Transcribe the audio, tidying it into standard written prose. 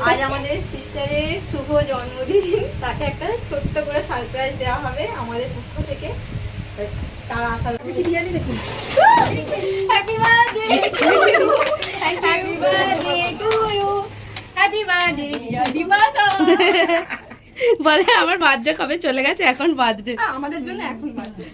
আজ আমাদের সিস্টারের শুভ জন্মদিন, তাকে একটা ছোট্ট করে সারপ্রাইজ দেওয়া হবে আমাদের পক্ষ থেকে। তার আশা দেখুন। Happy birthday to you, happy birthday to you, happy birthday dear Dibasa. বলে আমার বার্থডে কবে চলে গেছে, এখন বার্থডে আমাদের জন্য এখন বার্থডে।